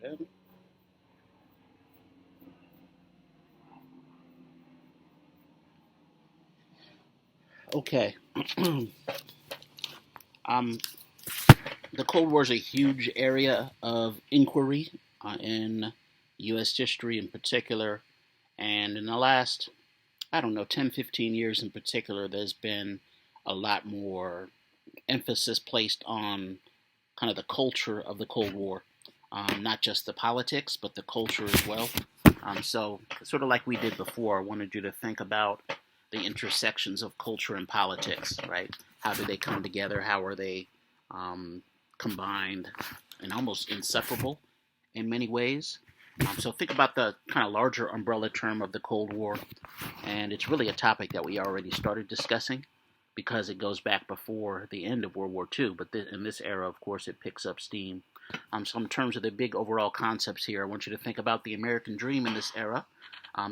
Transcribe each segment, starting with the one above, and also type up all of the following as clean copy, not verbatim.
Good. Okay. um, the Cold War is a huge area of inquiry in U.S. history in particular. And in the last, I don't know, 10, 15 years in particular, there's been a lot more emphasis placed on kind of the culture of the Cold War, not just the politics, but the culture as well. So, sort of like we did before, I wanted you to think about the intersections of culture and politics, right? How do they come together? How are they um, combined and almost inseparable in many ways? So think about the kind of larger umbrella term of the Cold War, and it's really a topic that we already started discussing because it goes back before the end of World War II. But in this era, of course, it picks up steam. So in terms of the big overall concepts here, I want you to think about the American dream in this era,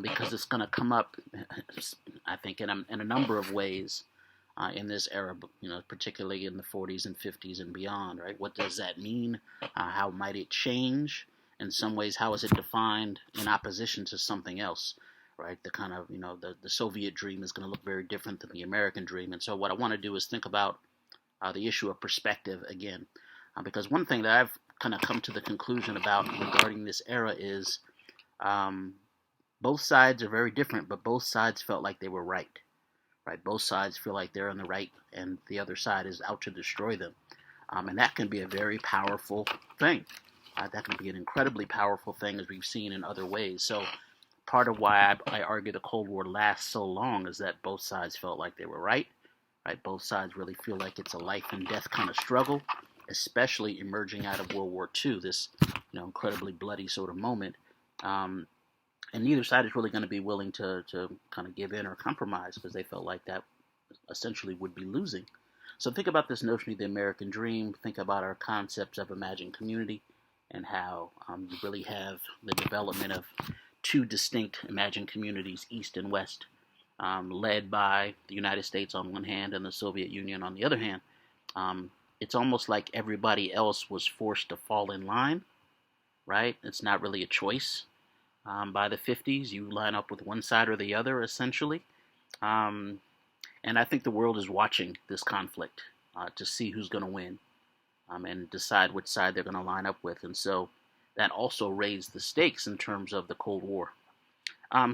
because it's going to come up, I think, in a number of ways in this era, particularly in the 40s and 50s and beyond, right? What does that mean? How might it change? In some ways, how is it defined in opposition to something else, right? The kind of, the Soviet dream is going to look very different than the American dream. And so what I want to do is think about the issue of perspective again. Because one thing that I've kind of come to the conclusion about regarding this era is both sides are very different, but both sides felt like they were right. Right, both sides feel like they're on the right, and the other side is out to destroy them, and that can be a very powerful thing. That can be an incredibly powerful thing, as we've seen in other ways. So, part of why I argue the Cold War lasts so long is that both sides felt like they were right. Right, both sides really feel like it's a life and death kind of struggle, especially emerging out of World War II, this incredibly bloody sort of moment. And neither side is really going to be willing to kind of give in or compromise because they felt like that essentially would be losing. So think about this notion of the American dream. Think about our concepts of imagined community and how you really have the development of two distinct imagined communities, East and West, led by the United States on one hand and the Soviet Union on the other hand. It's almost like everybody else was forced to fall in line, right? It's not really a choice. By the 50s, you line up with one side or the other, essentially. Um, and I think the world is watching this conflict to see who's going to win and decide which side they're going to line up with. And so that also raised the stakes in terms of the Cold War.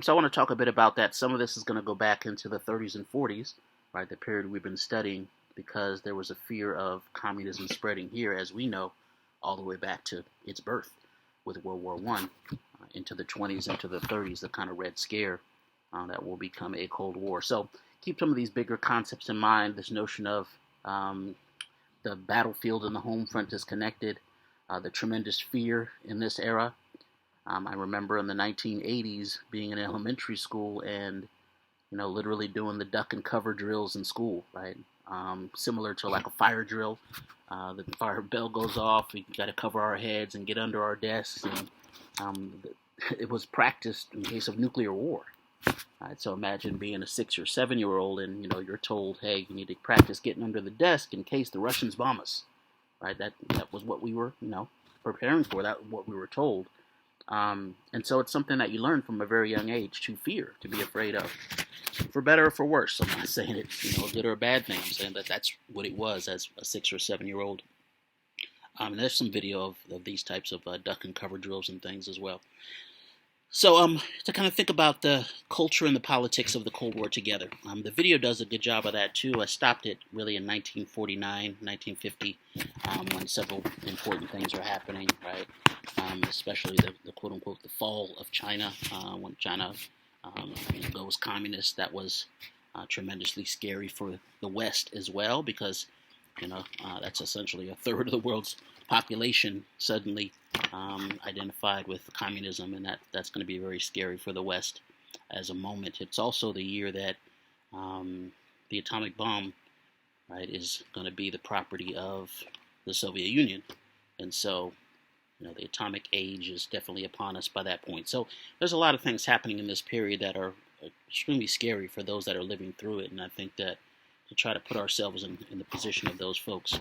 So I want to talk a bit about that. Some of this is going to go back into the 30s and 40s, right, the period we've been studying, because there was a fear of communism spreading here, as we know, all the way back to its birth with World War I. Into the 20s, into the 30s, the kind of Red Scare that will become a Cold War. So keep some of these bigger concepts in mind. This notion of the battlefield and the home front is connected. The tremendous fear in this era. I remember in the 1980s being in elementary school and literally doing the duck and cover drills in school, right? Similar to like a fire drill. The fire bell goes off. We got to cover our heads and get under our desks. And it was practiced in case of nuclear war. Right, so imagine being a 6 or 7-year-old and you're told, hey, you need to practice getting under the desk in case the Russians bomb us. Right, that was what we were preparing for. That was what we were told. And so it's something that you learn from a very young age to fear, to be afraid of, for better or for worse. I'm not saying it's a good or a bad thing. I'm saying that that's what it was as a 6 or 7-year-old. There's some video of these types of duck and cover drills and things as well. So to kind of think about the culture and the politics of the Cold War together. The video does a good job of that too. I stopped it really in 1949, 1950, when several important things were happening, right? Especially the quote-unquote the fall of China, when China goes communist. That was tremendously scary for the West as well, because that's essentially a third of the world's population suddenly identified with communism, and that's going to be very scary for the West as a moment. It's also the year that the atomic bomb, right, is going to be the property of the Soviet Union, and so the atomic age is definitely upon us by that point. So there's a lot of things happening in this period that are extremely scary for those that are living through it, and I think that to try to put ourselves in the position of those folks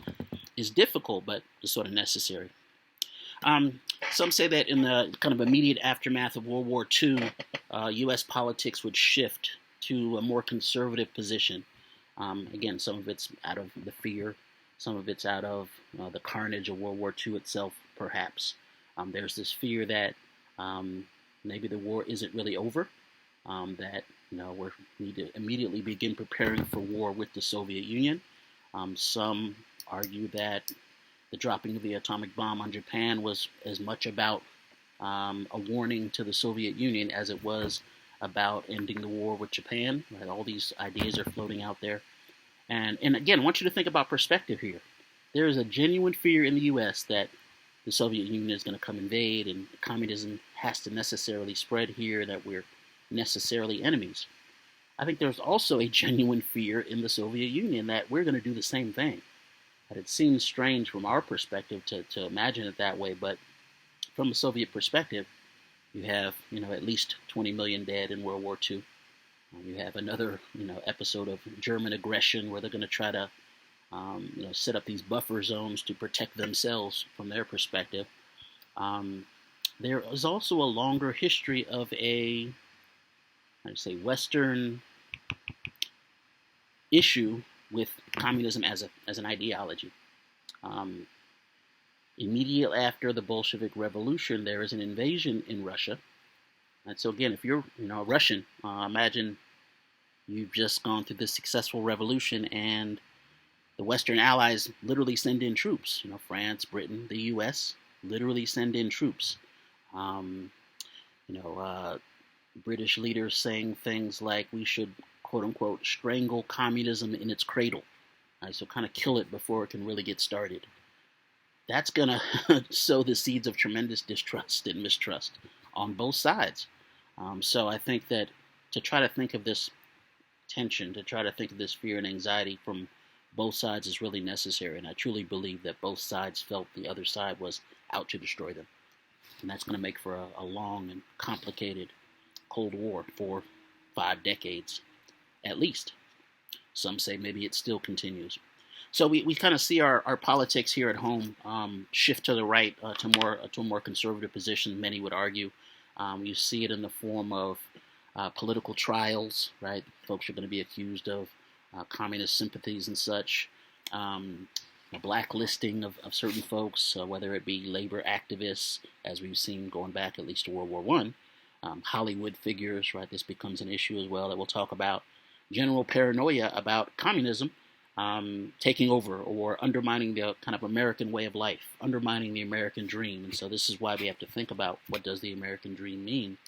is difficult, but is sort of necessary. Um, some say that in the kind of immediate aftermath of World War II, U.S. politics would shift to a more conservative position. Again, some of it's out of the fear, some of it's out of the carnage of World War II itself, perhaps. There's this fear that maybe the war isn't really over, that we need to immediately begin preparing for war with the Soviet Union. Some argue that the dropping of the atomic bomb on Japan was as much about a warning to the Soviet Union as it was about ending the war with Japan. Right? All these ideas are floating out there. And again, I want you to think about perspective here. There is a genuine fear in the U.S. that the Soviet Union is going to come invade and communism has to necessarily spread here, that we're necessarily enemies. I think there's also a genuine fear in the Soviet Union that we're going to do the same thing. But it seems strange from our perspective to imagine it that way, but from a Soviet perspective, you have at least 20 million dead in World War II. You have another episode of German aggression where they're going to try to set up these buffer zones to protect themselves from their perspective. There is also a longer history of Western issue with communism as an ideology. Immediately after the Bolshevik Revolution, there is an invasion in Russia. And so again, if you're a Russian, imagine you've just gone through this successful revolution and the Western allies literally send in troops. France, Britain, the U.S. literally send in troops. British leaders saying things like we should, quote unquote, strangle communism in its cradle. Right, so kind of kill it before it can really get started. That's going to sow the seeds of tremendous distrust and mistrust on both sides. So I think that to try to think of this tension, to try to think of this fear and anxiety from both sides is really necessary. And I truly believe that both sides felt the other side was out to destroy them. And that's going to make for a long and complicated Cold War for 5 decades, at least. Some say maybe it still continues. So we kind of see our politics here at home shift to the right to a more conservative position, many would argue. You see it in the form of political trials, right? Folks are going to be accused of communist sympathies and such. A blacklisting of certain folks, whether it be labor activists, as we've seen going back at least to World War I. Hollywood figures, right? This becomes an issue as well that we'll talk about. General paranoia about communism taking over or undermining the kind of American way of life, undermining the American dream. And so this is why we have to think about what does the American dream mean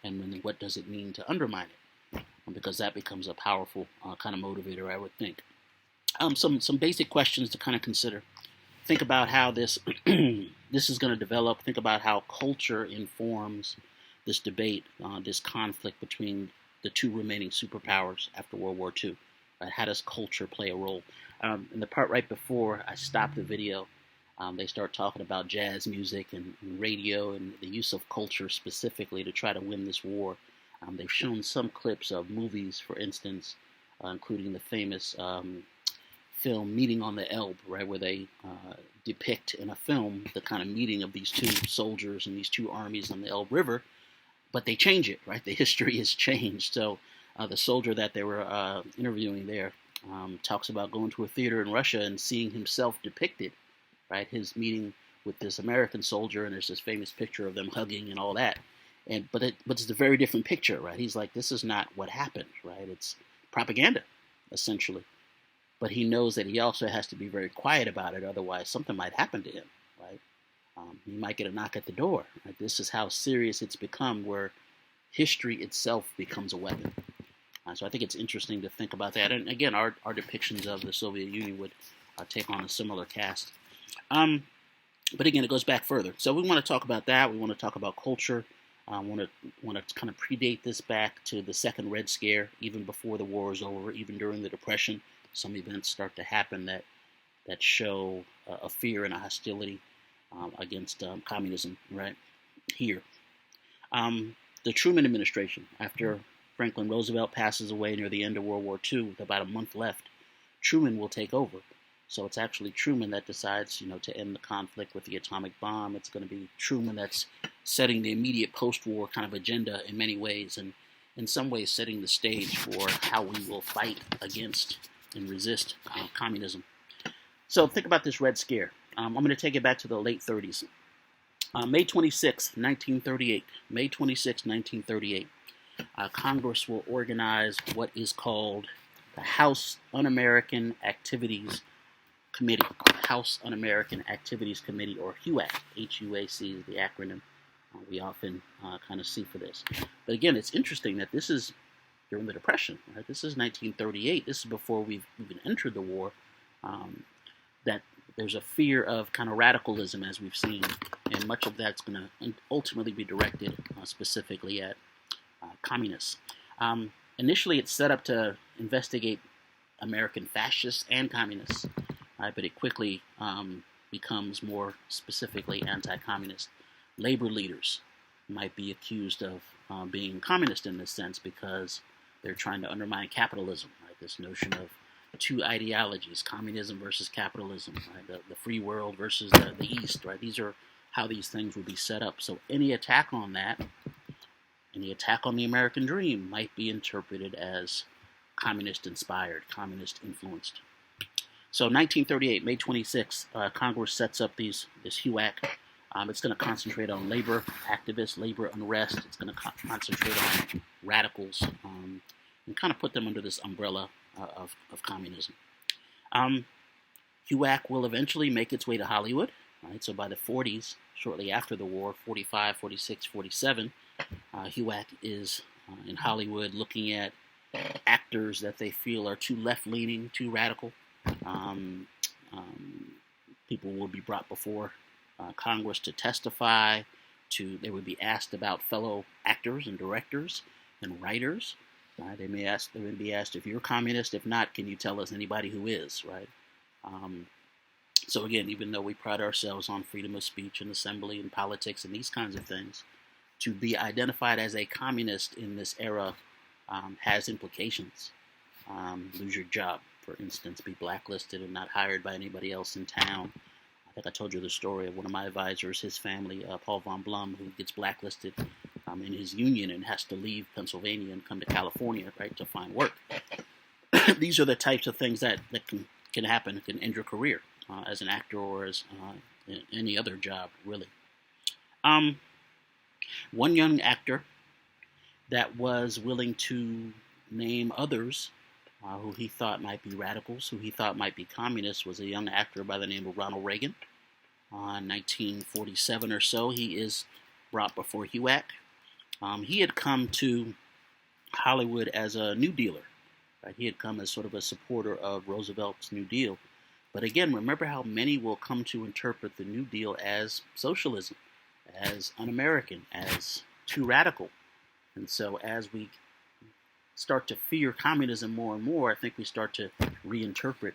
and what does it mean to undermine it, because that becomes a powerful kind of motivator, I would think. Some basic questions to kind of consider. Think about how this this is going to develop. Think about how culture informs this debate, this conflict between the two remaining superpowers after World War II. Right? How does culture play a role? In the part right before I stopped the video, they start talking about jazz music and radio and the use of culture specifically to try to win this war. They've shown some clips of movies, for instance, including the famous film Meeting on the Elbe, right, where they depict in a film the kind of meeting of these two soldiers and these two armies on the Elbe River, but they change it, right? The history has changed. So the soldier that they were interviewing there talks about going to a theater in Russia and seeing himself depicted, right? His meeting with this American soldier, and there's this famous picture of them hugging and all that. But it's a very different picture, right? He's like, this is not what happened, right? It's propaganda, essentially. But he knows that he also has to be very quiet about it, otherwise something might happen to him, right? He might get a knock at the door. Right? This is how serious it's become, where history itself becomes a weapon. So I think it's interesting to think about that. And again, our depictions of the Soviet Union would take on a similar cast. But again, it goes back further. So we want to talk about that. We want to talk about culture. Want to kind of predate this back to the Second Red Scare, even before the war is over, even during the Depression. Some events start to happen that show a fear and a hostility against communism, right here. The Truman administration, after Franklin Roosevelt passes away near the end of World War II, with about a month left, Truman will take over. So it's actually Truman that decides, to end the conflict with the atomic bomb. It's going to be Truman that's setting the immediate post-war kind of agenda in many ways, and in some ways setting the stage for how we will fight against and resist communism. So think about this Red Scare. I'm going to take it back to the late 30s. May 26, 1938. May 26, 1938. Congress will organize what is called the House Un-American Activities Committee. House Un-American Activities Committee, or HUAC. HUAC is the acronym we often kind of see for this. But again, it's interesting that this is during the Depression. Right? This is 1938. This is before we've even entered the war. That there's a fear of kind of radicalism, as we've seen, and much of that's going to ultimately be directed specifically at communists. Initially, it's set up to investigate American fascists and communists, right? But it quickly becomes more specifically anti-communist. Labor leaders might be accused of being communist in this sense because they're trying to undermine capitalism, right? This notion of two ideologies, communism versus capitalism, right? The free world versus the East, right? These are how these things will be set up. So any attack on that, any attack on the American dream might be interpreted as communist-inspired, communist-influenced. So 1938, May 26, Congress sets up this HUAC. It's going to concentrate on labor activists, labor unrest. It's going to concentrate on radicals and kind of put them under this umbrella of communism. HUAC will eventually make its way to Hollywood. Right? So by the 40s, shortly after the war, 45, 46, 47, HUAC is in Hollywood looking at actors that they feel are too left-leaning, too radical. People will be brought before Congress to testify. They would be asked about fellow actors and directors and writers. They would be asked if you're communist. If not, can you tell us anybody who is, right? So again, even though we pride ourselves on freedom of speech and assembly and politics and these kinds of things, to be identified as a communist in this era has implications. Lose your job, for instance, be blacklisted and not hired by anybody else in town. I think I told you the story of one of my advisors, his family, Paul von Blum, who gets blacklisted in his union and has to leave Pennsylvania and come to California, right, to find work. These are the types of things that can happen, can end your career as an actor or as any other job, really. One young actor that was willing to name others who he thought might be radicals, who he thought might be communists, was a young actor by the name of Ronald Reagan. In 1947 or so, he is brought before HUAC. He had come to Hollywood as a New Dealer. Right? He had come as sort of a supporter of Roosevelt's New Deal. But again, remember how many will come to interpret the New Deal as socialism, as un-American, as too radical. And so as we start to fear communism more and more, I think we start to reinterpret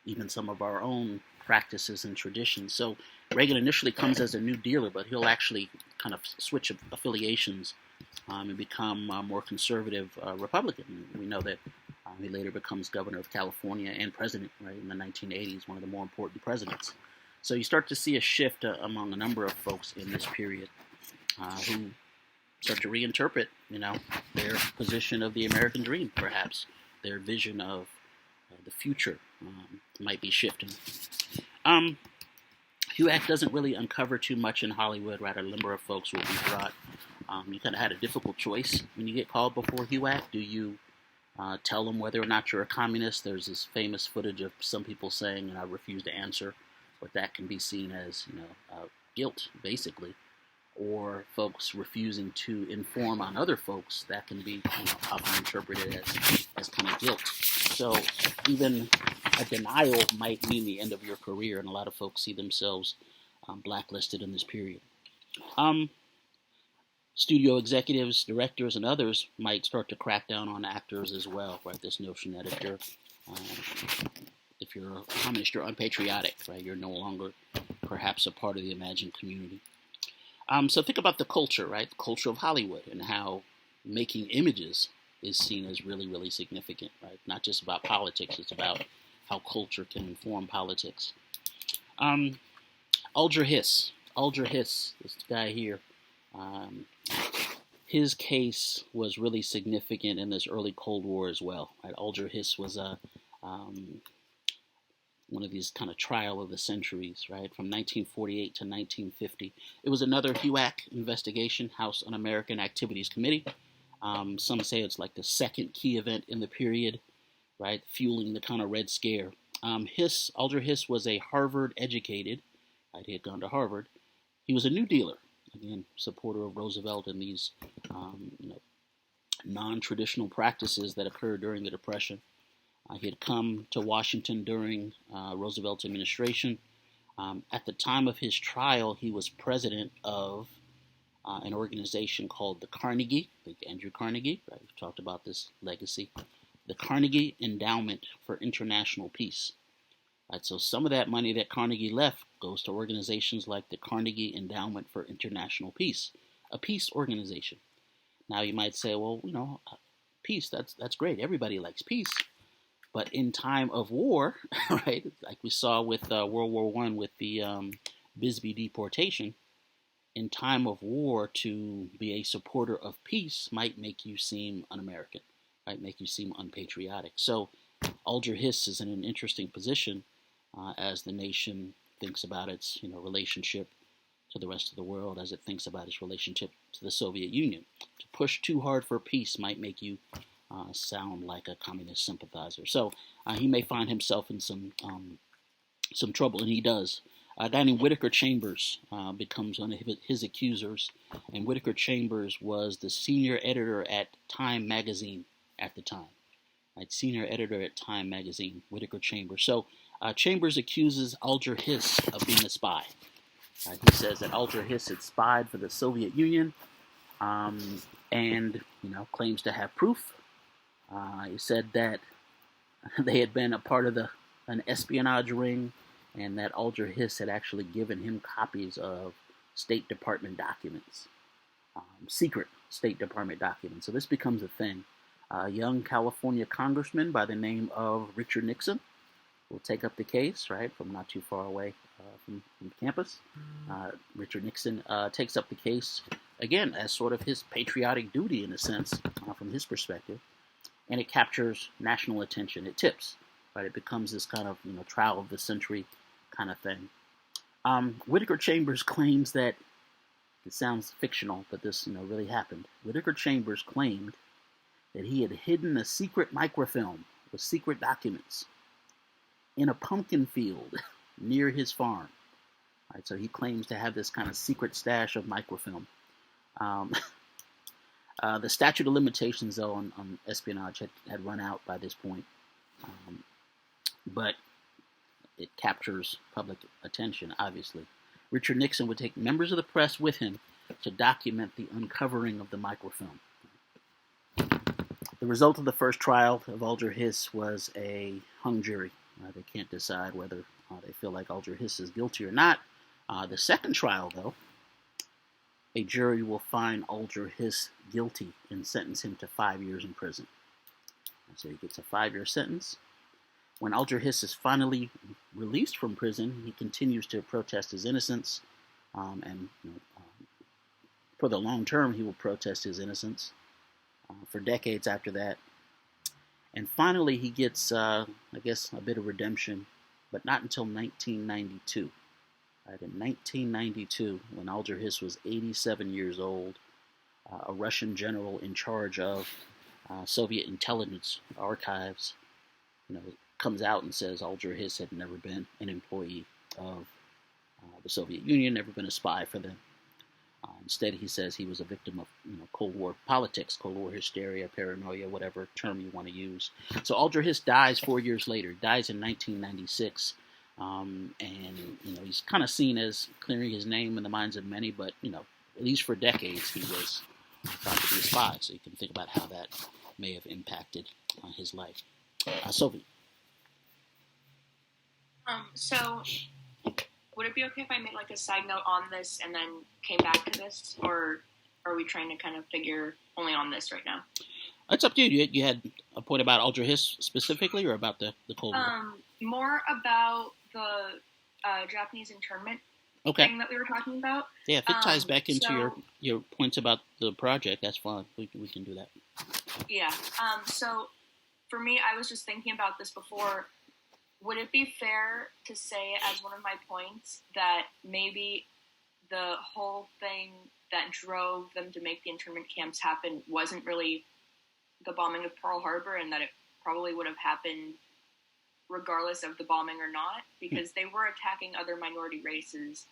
even some of our own practices and traditions. So Reagan initially comes as a New Dealer, but he'll actually kind of switch affiliations and become more conservative Republican. We know that he later becomes governor of California and president, right, in the 1980s, one of the more important presidents. So you start to see a shift among a number of folks in this period who start to reinterpret, their position of the American dream, perhaps. Their vision of the future might be shifting. HUAC doesn't really uncover too much in Hollywood, right? A number of folks will be brought. You kind of had a difficult choice when you get called before HUAC. Do you tell them whether or not you're a communist? There's this famous footage of some people saying, and I refuse to answer, but that can be seen as, guilt, basically. Or folks refusing to inform on other folks, that can be often interpreted as kind of guilt. So even a denial might mean the end of your career, and a lot of folks see themselves blacklisted in this period. Studio executives, directors, and others might start to crack down on actors as well, right? This notion that if you're a communist, you're unpatriotic, right? You're no longer perhaps a part of the imagined community. So think about the culture, right? The culture of Hollywood and how making images is seen as really, really significant, right? Not just about politics, it's about how culture can inform politics. Um, Alger Hiss. Alger Hiss, this guy here, um, his case was really significant in this early Cold War as well. Right? Alger Hiss was um, one of these kind of trial of the centuries, right, from 1948 to 1950. It was another HUAC investigation, House Un-American Activities Committee. Some say it's like the second key event in the period, right, fueling the kind of Red Scare. Alger Hiss was a Harvard educated, right, he had gone to Harvard. He was a New Dealer, again, supporter of Roosevelt and these, non-traditional practices that occurred during the Depression. He had come to Washington during Roosevelt's administration. At the time of his trial, he was president of an organization called the Carnegie, like Andrew Carnegie, right? We've talked about this legacy. The Carnegie Endowment for International Peace. Right, so some of that money that Carnegie left goes to organizations like the Carnegie Endowment for International Peace, a peace organization. Now you might say, well, peace, that's great. Everybody likes peace. But in time of war, right, like we saw with World War I with the Bisbee deportation, in time of war to be a supporter of peace might make you seem un-American, might make you seem unpatriotic. So Alger Hiss is in an interesting position as the nation thinks about its relationship to the rest of the world, as it thinks about its relationship to the Soviet Union. To push too hard for peace might make you sound like a communist sympathizer. So he may find himself in some trouble, and he does. A guy named Whittaker Chambers becomes one of his accusers, and Whittaker Chambers was the senior editor at Time magazine at the time. Right, senior editor at Time magazine, Whittaker Chambers. So Chambers accuses Alger Hiss of being a spy. He says that Alger Hiss had spied for the Soviet Union, and claims to have proof. He said that they had been a part of an espionage ring, and that Alger Hiss had actually given him copies of State Department documents, secret State Department documents. So this becomes a thing. A young California congressman by the name of Richard Nixon will take up the case, right, from not too far away from campus. Richard Nixon takes up the case, again, as sort of his patriotic duty in a sense, from his perspective. And it captures national attention. It tips, right? It becomes this kind of trial of the century kind of thing. Whittaker Chambers claims that it sounds fictional, but this really happened. Whittaker Chambers claimed that he had hidden a secret microfilm with secret documents in a pumpkin field near his farm. Right, so he claims to have this kind of secret stash of microfilm. The statute of limitations, though, on espionage had run out by this point, but it captures public attention, obviously. Richard Nixon would take members of the press with him to document the uncovering of the microfilm. The result of the first trial of Alger Hiss was a hung jury. They can't decide whether they feel like Alger Hiss is guilty or not. The second trial, though, a jury will find Alger Hiss guilty and sentence him to 5 years in prison. So he gets a 5-year sentence. When Alger Hiss is finally released from prison, he continues to protest his innocence, and for the long term, he will protest his innocence for decades after that. And finally, he gets, I guess, a bit of redemption, but not until 1992. Right, in 1992, when Alger Hiss was 87 years old, a Russian general in charge of Soviet intelligence archives, comes out and says Alger Hiss had never been an employee of the Soviet Union, never been a spy for them. Instead, he says he was a victim of Cold War politics, Cold War hysteria, paranoia, whatever term you want to use. So Alger Hiss dies 4 years later. He dies in 1996. And he's kind of seen as clearing his name in the minds of many, but at least for decades he was thought to be a spy. So you can think about how that may have impacted his life. Sophie. So would it be okay if I made like a side note on this and then came back to this, or are we trying to kind of figure only on this right now? It's up to you. You had a point about Ultra His specifically, or about the Cold War? More about the Japanese internment Okay. thing that we were talking about. Yeah, if it ties back into So your points about the project, that's fine. We can do that. yeah. So for me, I was just thinking about this before. Would it be fair to say, as one of my points, that maybe the whole thing that drove them to make the internment camps happen wasn't really the bombing of Pearl Harbor, and that it probably would have happened regardless of the bombing or not, because they were attacking other minority races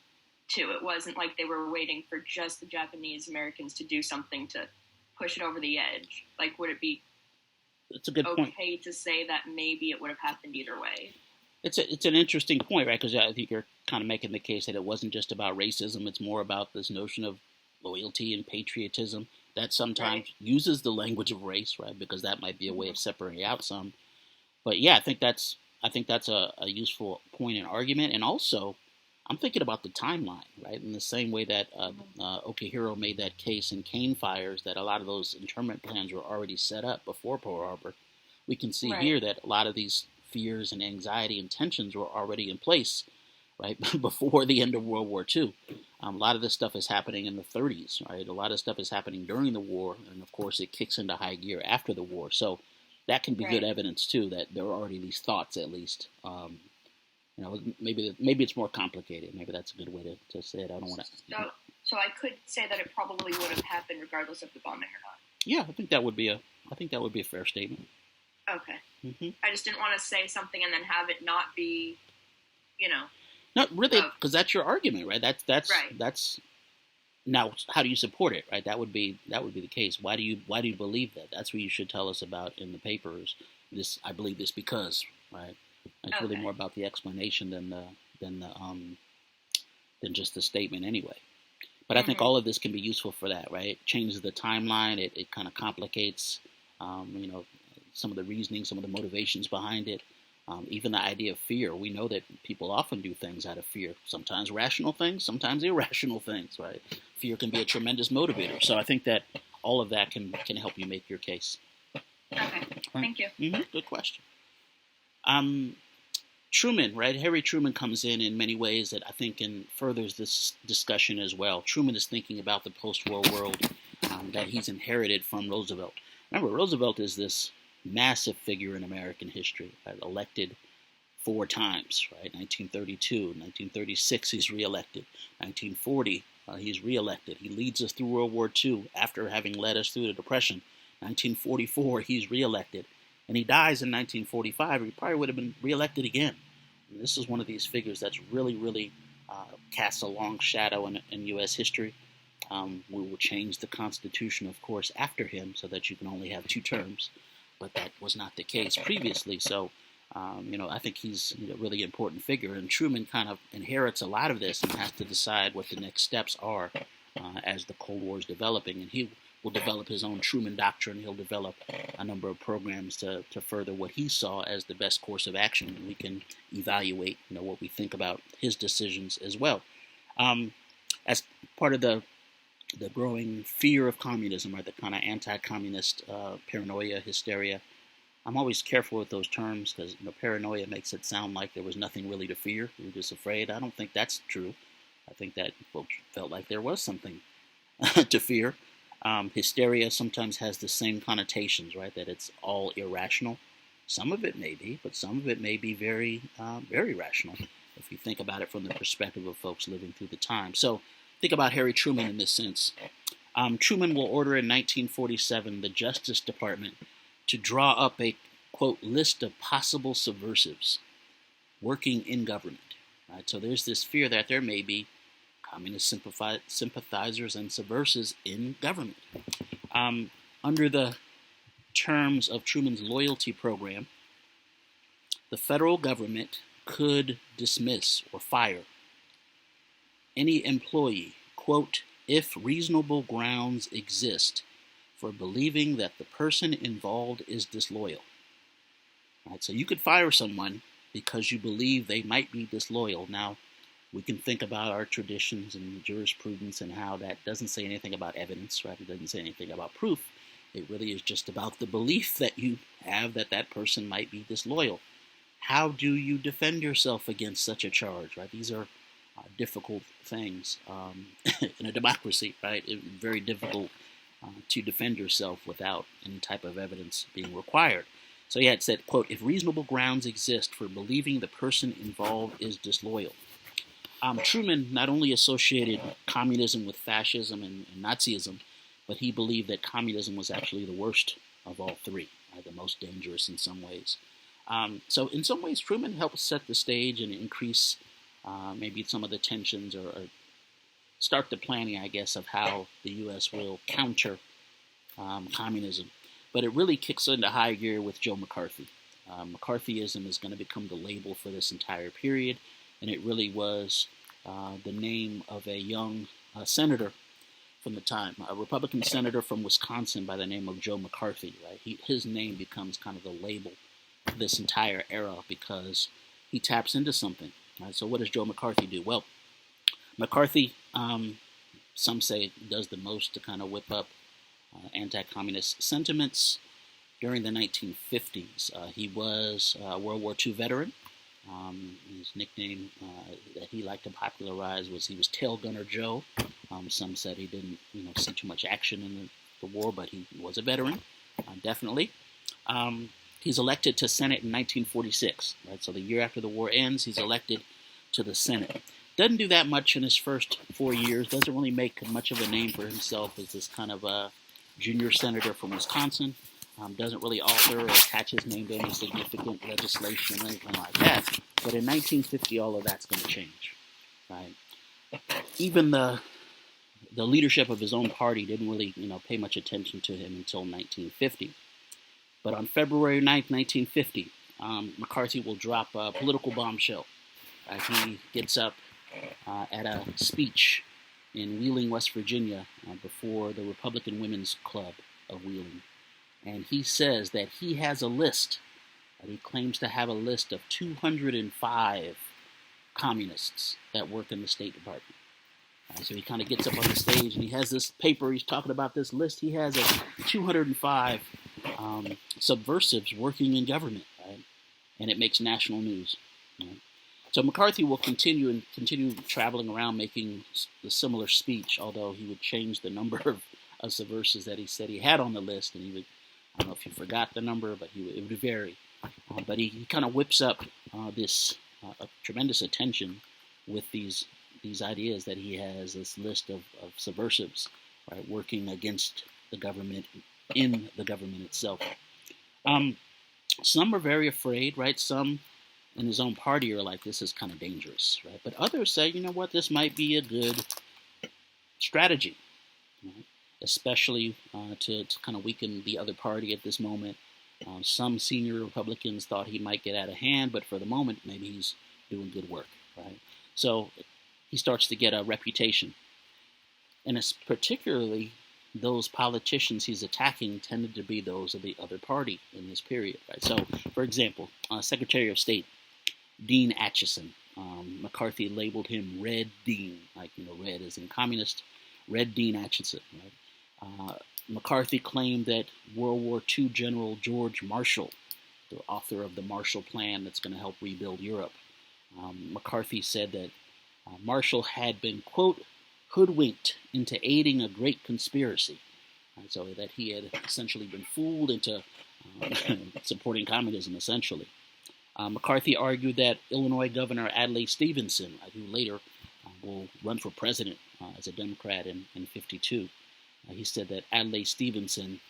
too. It wasn't like they were waiting for just the Japanese Americans to do something to push it over the edge. Like, would it be It's a good point. okay to say that maybe it would have happened either way? It's an interesting point, right? Because I think you're kind of making the case that it wasn't just about racism. It's more about this notion of loyalty and patriotism that sometimes uses the language of race, right? Because that might be a way of separating out some. But yeah, I think that's a useful point and argument. And also, I'm thinking about the timeline, right? In the same way that Okihiro made that case in Cane Fires, that a lot of those internment plans were already set up before Pearl Harbor. We can see here that a lot of these fears and anxiety and tensions were already in place, right, before the end of World War II. A lot of this stuff is happening in the 30s, right? A lot of stuff is happening during the war, and of course it kicks into high gear after the war. So that can be good evidence too that there are already these thoughts, at least. Maybe it's more complicated. Maybe that's a good way to say it. I don't want to. So I could say that it probably would have happened regardless of the bombing or not. Yeah, I think that would be a fair statement. Okay. Mm-hmm. I just didn't want to say something and then have it not be, Not really, because that's your argument, right? That's right. That's now. How do you support it, right? That would be the case. Why do you believe that? That's what you should tell us about in the papers. I believe this because, right? It's really more about the explanation than just the statement anyway. But I think all of this can be useful for that, right? It changes the timeline. It kind of complicates, some of the reasoning, some of the motivations behind it. Even the idea of fear. We know that people often do things out of fear. Sometimes rational things, sometimes irrational things, right? Fear can be a tremendous motivator. So I think that all of that can help you make your case. Okay, thank you. Mm-hmm. Good question. Truman, right? Harry Truman comes in many ways that I think furthers this discussion as well. Truman is thinking about the post-war world that he's inherited from Roosevelt. Remember, Roosevelt is this massive figure in American history, right? Elected 4 times, right? 1932, 1936, he's reelected. 1940, he's reelected. He leads us through World War II after having led us through the Depression. 1944, he's reelected. And he dies in 1945, he probably would have been reelected again. And this is one of these figures that's really, really casts a long shadow in U.S. history. We will change the Constitution, of course, after him so that you can only have 2 terms. But that was not the case previously. So, I think he's a really important figure. And Truman kind of inherits a lot of this and has to decide what the next steps are as the Cold War is developing. And he will develop his own Truman Doctrine. He'll develop a number of programs to further what he saw as the best course of action. And we can evaluate, what we think about his decisions as well. As part of the growing fear of communism, or the kind of anti-communist paranoia, hysteria. I'm always careful with those terms because paranoia makes it sound like there was nothing really to fear. We were just afraid. I don't think that's true. I think that folks felt like there was something to fear. Hysteria sometimes has the same connotations, right? That it's all irrational. Some of it may be, but some of it may be very, very rational if you think about it from the perspective of folks living through the time. So think about Harry Truman in this sense. Truman will order in 1947 the Justice Department to draw up a, quote, list of possible subversives working in government. Right? So there's this fear that there may be communist sympathizers and subversives in government. Under the terms of Truman's loyalty program, the federal government could dismiss or fire any employee, quote, if reasonable grounds exist for believing that the person involved is disloyal. Right, so you could fire someone because you believe they might be disloyal. Now, we can think about our traditions and jurisprudence and how that doesn't say anything about evidence, right? It doesn't say anything about proof. It really is just about the belief that you have that that person might be disloyal. How do you defend yourself against such a charge, right? These are difficult things in a democracy, right? Very difficult to defend yourself without any type of evidence being required. So he had said, quote, if reasonable grounds exist for believing the person involved is disloyal. Truman not only associated communism with fascism and Nazism, but he believed that communism was actually the worst of all three, the most dangerous in some ways. So in some ways, Truman helped set the stage and increase maybe some of the tensions or start the planning, I guess, of how the U.S. will counter communism. But it really kicks into high gear with Joe McCarthy. McCarthyism is going to become the label for this entire period, and it really was the name of a young senator from the time, a Republican senator from Wisconsin by the name of Joe McCarthy. Right? His name becomes kind of the label for this entire era because he taps into something. Right? So what does Joe McCarthy do? Well, McCarthy, some say, does the most to kind of whip up anti-communist sentiments. During the 1950s, he was a World War II veteran. His nickname that he liked to popularize was he was Tail Gunner Joe. Some said he didn't, see too much action in the war, but he was a veteran, definitely. He's elected to Senate in 1946. Right, so the year after the war ends, he's elected to the Senate. Doesn't do that much in his first 4 years. Doesn't really make much of a name for himself as this kind of a junior senator from Wisconsin. Doesn't really author or attach his name to any significant legislation or anything like that. But in 1950, all of that's going to change. Right? Even the leadership of his own party didn't really, pay much attention to him until 1950. But on February 9th, 1950, McCarthy will drop a political bombshell. He gets up at a speech in Wheeling, West Virginia, before the Republican Women's Club of Wheeling. And he says that he has a list, he claims to have a list of 205 communists that work in the State Department. So he kind of gets up on the stage and he has this paper, he's talking about this list. He has 205 subversives working in government, right? And it makes national news. Right? So McCarthy will continue traveling around making a similar speech, although he would change the number of subversives that he said he had on the list, and he would, I don't know if he forgot the number, but it would vary. But he kind of whips up this tremendous attention with these ideas that he has this list of subversives, right, working against the government, in the government itself. Some are very afraid, right? Some in his own party are like, this is kind of dangerous, right? But others say, you know what, this might be a good strategy, right? Especially to kind of weaken the other party at this moment. Some senior Republicans thought he might get out of hand, but for the moment, maybe he's doing good work, right? So he starts to get a reputation. And it's particularly those politicians he's attacking tended to be those of the other party in this period, right? So, for example, Secretary of State Dean Acheson, McCarthy labeled him Red Dean, like, red as in communist, Red Dean Acheson, right? McCarthy claimed that World War II General George Marshall, the author of the Marshall Plan that's going to help rebuild Europe, McCarthy said that Marshall had been, quote, hoodwinked into aiding a great conspiracy. Right? So that he had essentially been fooled into supporting communism, essentially. McCarthy argued that Illinois Governor Adlai Stevenson, who later will run for president as a Democrat in 52, he said that Adlai Stevenson,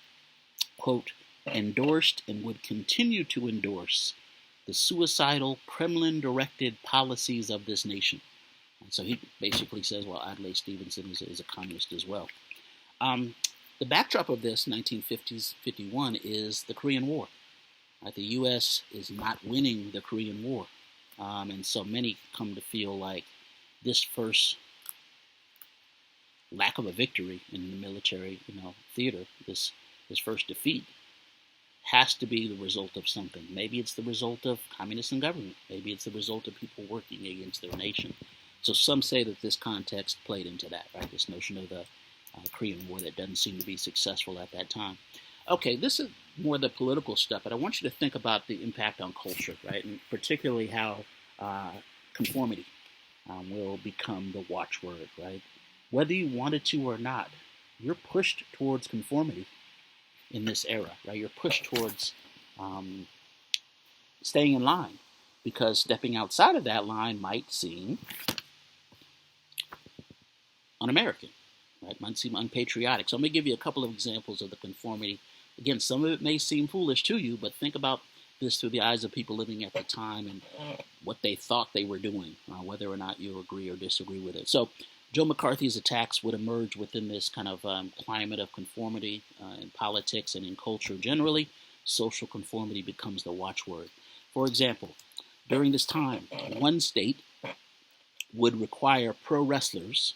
quote, endorsed and would continue to endorse the suicidal Kremlin-directed policies of this nation. And so he basically says, well, Adlai Stevenson is a communist as well. The backdrop of this, 1951, is the Korean War. The U.S. is not winning the Korean War. And so many come to feel like this first lack of a victory in the military, theater, this first defeat, has to be the result of something. Maybe it's the result of communism government. Maybe it's the result of people working against their nation. So some say that this context played into that, right? This notion of the Korean War that doesn't seem to be successful at that time. Okay, this is more the political stuff, but I want you to think about the impact on culture, right? And particularly how uh, conformity will become the watchword, right? Whether you wanted to or not, you're pushed towards conformity in this era, right? You're pushed towards um, staying in line because stepping outside of that line might seem un-American, right? Might seem unpatriotic. So I'm going to give you a couple of examples of the conformity. Again, some of it may seem foolish to you, but think about this through the eyes of people living at the time and what they thought they were doing, whether or not you agree or disagree with it. So Joe McCarthy's attacks would emerge within this kind of climate of conformity in politics and in culture generally. Social conformity becomes the watchword. For example, during this time, one state would require pro wrestlers.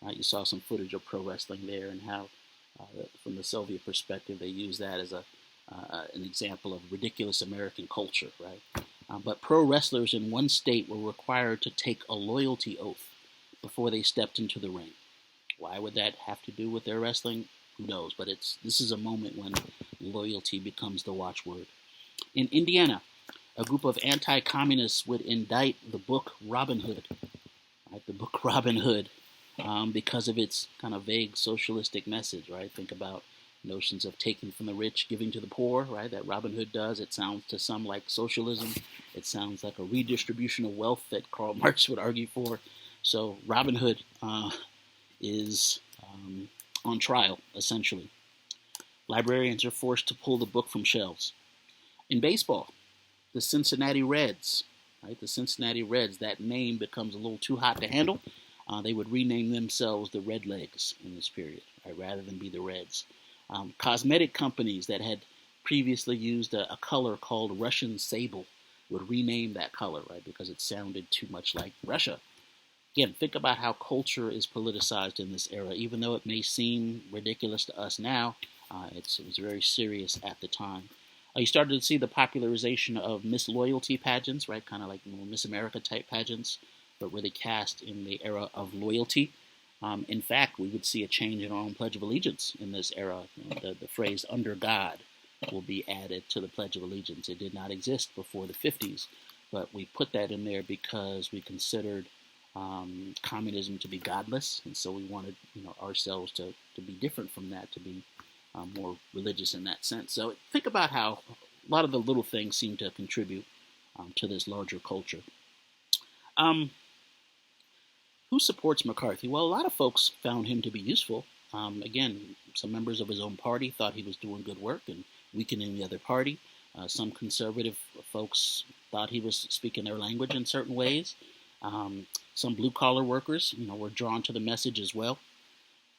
You saw some footage of pro wrestling there and how, from the Soviet perspective, they use that as an example of ridiculous American culture, right? But pro wrestlers in one state were required to take a loyalty oath before they stepped into the ring. Why would that have to do with their wrestling? Who knows? But this is a moment when loyalty becomes the watchword. In Indiana, a group of anti-communists would indict the book Robin Hood, right? The book Robin Hood, because of its kind of vague socialistic message, right? Think about notions of taking from the rich, giving to the poor, right? That Robin Hood does. It sounds to some like socialism. It sounds like a redistribution of wealth that Karl Marx would argue for. So Robin Hood is on trial, essentially. Librarians are forced to pull the book from shelves. In baseball, the Cincinnati Reds, right? The Cincinnati Reds, that name becomes a little too hot to handle. They would rename themselves the Redlegs in this period, right, rather than be the Reds. Cosmetic companies that had previously used a color called Russian sable would rename that color, right, because it sounded too much like Russia. Again, think about how culture is politicized in this era. Even though it may seem ridiculous to us now, it was very serious at the time. You started to see the popularization of Miss Loyalty pageants, right, kind of like Miss America type pageants, but really cast in the era of loyalty. In fact, we would see a change in our own Pledge of Allegiance in this era. The phrase "under God" will be added to the Pledge of Allegiance. It did not exist before the 50s, but we put that in there because we considered communism to be godless, and so we wanted ourselves to be different from that, to be more religious in that sense. So think about how a lot of the little things seem to contribute to this larger culture. Who supports McCarthy? Well, a lot of folks found him to be useful. Again, some members of his own party thought he was doing good work and weakening the other party. Some conservative folks thought he was speaking their language in certain ways. Some blue-collar workers, were drawn to the message as well.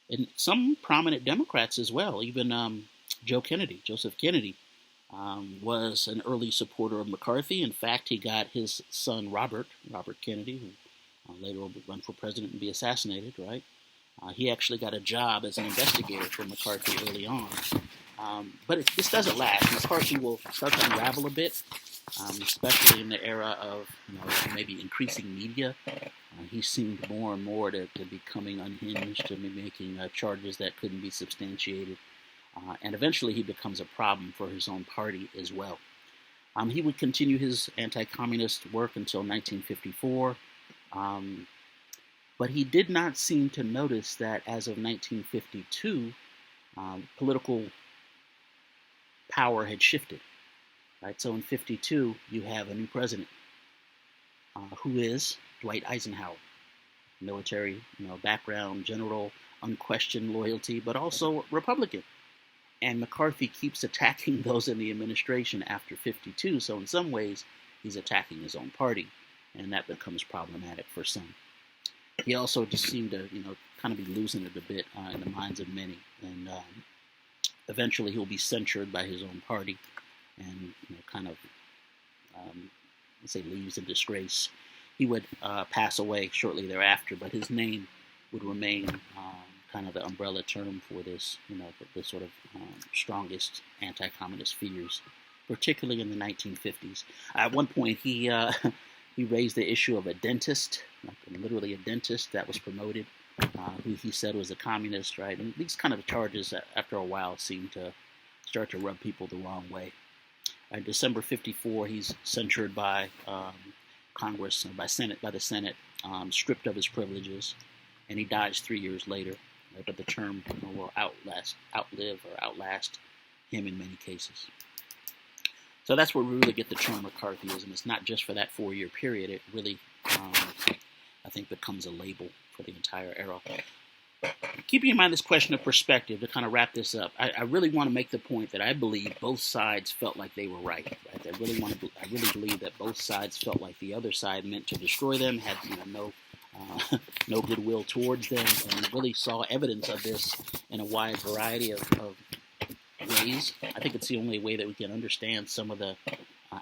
And some prominent Democrats as well. Even Joseph Kennedy, was an early supporter of McCarthy. In fact, he got his son Robert Kennedy, who later will run for president and be assassinated, right? He actually got a job as an investigator for McCarthy early on. But this doesn't last. McCarthy will start to unravel a bit, especially in the era of maybe increasing media. He seemed more and more to becoming unhinged, to be making charges that couldn't be substantiated. And eventually he becomes a problem for his own party as well. He would continue his anti-communist work until 1954. But he did not seem to notice that as of 1952, political power had shifted. Right? So in 52, you have a new president, who is Dwight Eisenhower. Military, background, general, unquestioned loyalty, but also Republican. And McCarthy keeps attacking those in the administration after 52. So in some ways, he's attacking his own party, and that becomes problematic for some. He also just seemed to, kind of be losing it a bit in the minds of many, and eventually he'll be censured by his own party, and kind of, let's say, leaves in disgrace. He would pass away shortly thereafter, but his name would remain kind of the umbrella term for this, the sort of strongest anti-communist figures, particularly in the 1950s. At one point, he raised the issue of a dentist, literally a dentist that was promoted, who he said was a communist, right? And these kind of charges, after a while, seemed to start to rub people the wrong way. In December '54, he's censured by Congress, by the Senate, stripped of his privileges, and he dies 3 years later. But the term will outlive or outlast him in many cases. So that's where we really get the term McCarthyism. It's not just for that 4-year period. It really, I think, becomes a label for the entire era. Keeping in mind this question of perspective, to kind of wrap this up, I really want to make the point that I believe both sides felt like they were right. I really believe that both sides felt like the other side meant to destroy them, had no goodwill towards them, and really saw evidence of this in a wide variety of ways. I think it's the only way that we can understand some of the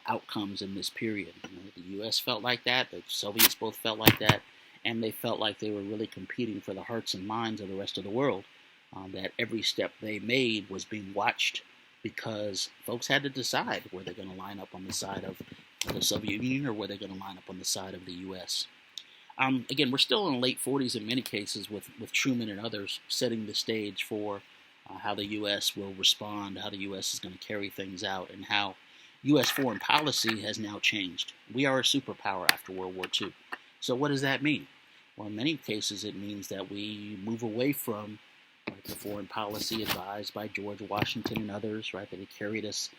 outcomes in this period. The U.S. felt like that, the Soviets both felt like that, and they felt like they were really competing for the hearts and minds of the rest of the world, that every step they made was being watched because folks had to decide were they going to line up on the side of the Soviet Union or were they going to line up on the side of the U.S. Again, we're still in the late 40s in many cases with Truman and others setting the stage for how the U.S. will respond, how the U.S. is going to carry things out, and how U.S. foreign policy has now changed. We are a superpower after World War II. So what does that mean? Well, in many cases, it means that we move away from the foreign policy advised by George Washington and others, that it carried us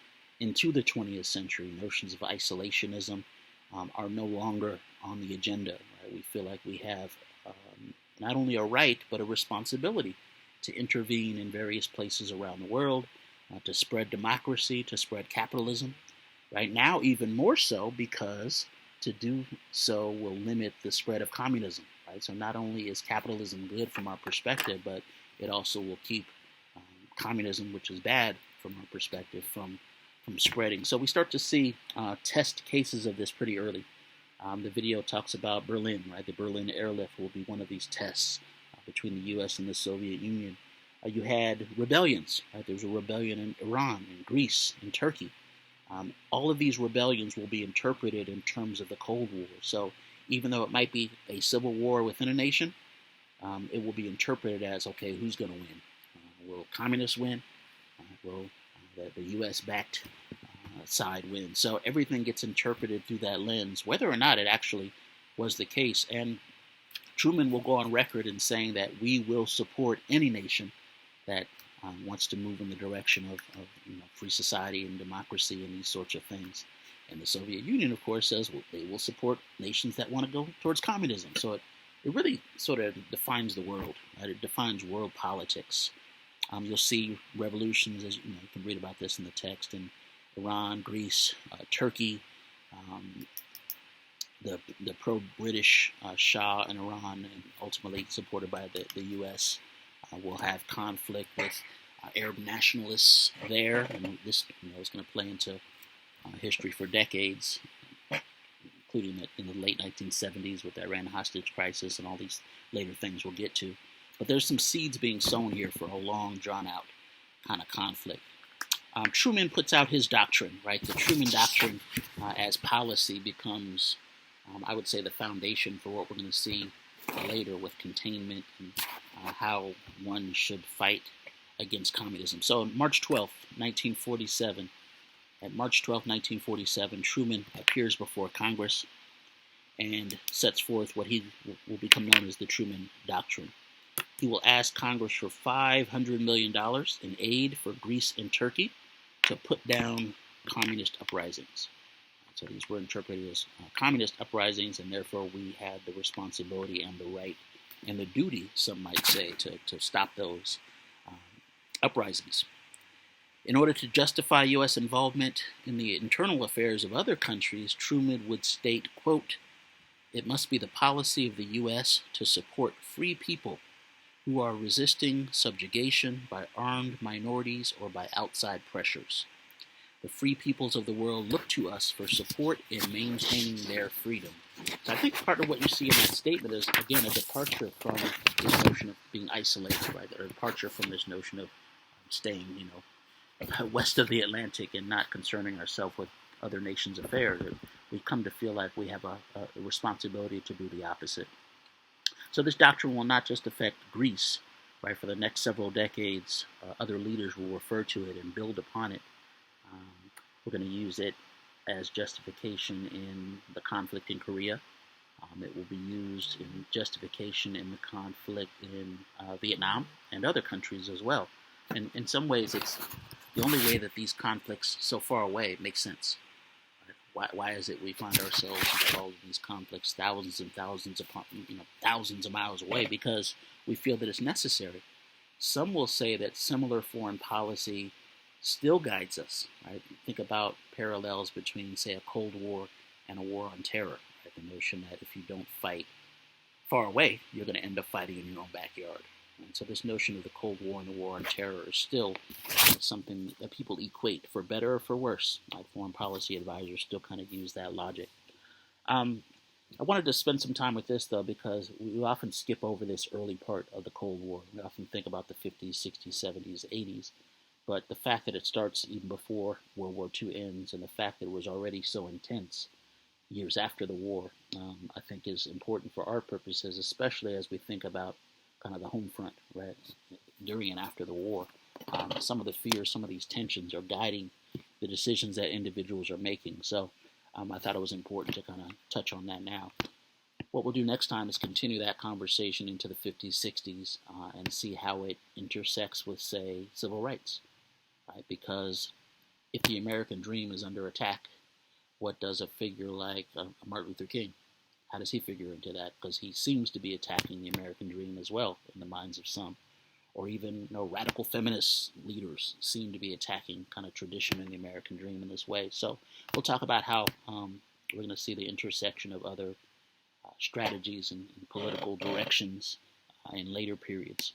into the 20th century. Notions of isolationism are no longer on the agenda. We feel like we have not only a right, but a responsibility to intervene in various places around the world, to spread democracy, to spread capitalism. Right now, even more so, because to do so will limit the spread of communism. So not only is capitalism good from our perspective, but it also will keep communism, which is bad from our perspective, from spreading. So we start to see test cases of this pretty early. The video talks about Berlin, The Berlin airlift will be one of these tests between the U.S. and the Soviet Union. You had rebellions, There was a rebellion in Iran, in Greece, in Turkey. All of these rebellions will be interpreted in terms of the Cold War. So even though it might be a civil war within a nation, it will be interpreted as, okay, who's going to win? Will communists win? Will the U.S.-backed side win? So everything gets interpreted through that lens, whether or not it actually was the case. And Truman will go on record in saying that we will support any nation that wants to move in the direction of free society and democracy and these sorts of things. And the Soviet Union, of course, says they will support nations that want to go towards communism. So it really sort of defines the world. It defines world politics. You'll see revolutions, as you can read about this in the text, in Iran, Greece, Turkey. The pro-British Shah in Iran, and ultimately supported by the U.S., will have conflict with Arab nationalists there, and this is going to play into history for decades, including in the late 1970s with the Iran hostage crisis and all these later things we'll get to. But there's some seeds being sown here for a long, drawn-out kind of conflict. Truman puts out his doctrine, The Truman Doctrine as policy becomes, I would say, the foundation for what we're going to see later with containment and how one should fight against communism. So on March 12th, 1947, Truman appears before Congress and sets forth what he will become known as the Truman Doctrine. He will ask Congress for $500 million in aid for Greece and Turkey to put down communist uprisings. So these were interpreted as communist uprisings, and therefore we had the responsibility and the right and the duty, some might say, to stop those uprisings. In order to justify U.S. involvement in the internal affairs of other countries, Truman would state, quote, "It must be the policy of the U.S. to support free people who are resisting subjugation by armed minorities or by outside pressures. The free peoples of the world look to us for support in maintaining their freedom." So I think part of what you see in that statement is, again, a departure from this notion of being isolated, or a departure from this notion of staying, west of the Atlantic and not concerning ourselves with other nations' affairs. We've come to feel like we have a responsibility to do the opposite. So this doctrine will not just affect Greece, right? For the next several decades, other leaders will refer to it and build upon it. We're going to use it as justification in the conflict in Korea. It will be used in justification in the conflict in Vietnam and other countries as well. And in some ways, it's the only way that these conflicts so far away make sense. Why is it we find ourselves in all of these conflicts thousands and thousands upon, thousands of miles away? Because we feel that it's necessary. Some will say that similar foreign policy still guides us. Right? Think about parallels between, say, a Cold War and a war on terror. Right? The notion that if you don't fight far away, you're going to end up fighting in your own backyard. And so this notion of the Cold War and the war on terror is still something that people equate, for better or for worse. Like foreign policy advisors still kind of use that logic. I wanted to spend some time with this, though, because we often skip over this early part of the Cold War. We often think about the 50s, 60s, 70s, 80s. But the fact that it starts even before World War II ends, and the fact that it was already so intense years after the war, I think is important for our purposes, especially as we think about kind of the home front, right, during and after the war. Some of the fears, some of these tensions are guiding the decisions that individuals are making. So I thought it was important to kind of touch on that now. What we'll do next time is continue that conversation into the 50s, 60s, and see how it intersects with, say, civil rights, right? Because if the American dream is under attack, what does a figure like Martin Luther King, how does he figure into that? Because he seems to be attacking the American dream as well in the minds of some. Or even radical feminist leaders seem to be attacking kind of tradition in the American dream in this way. So we'll talk about how we're going to see the intersection of other strategies and political directions in later periods.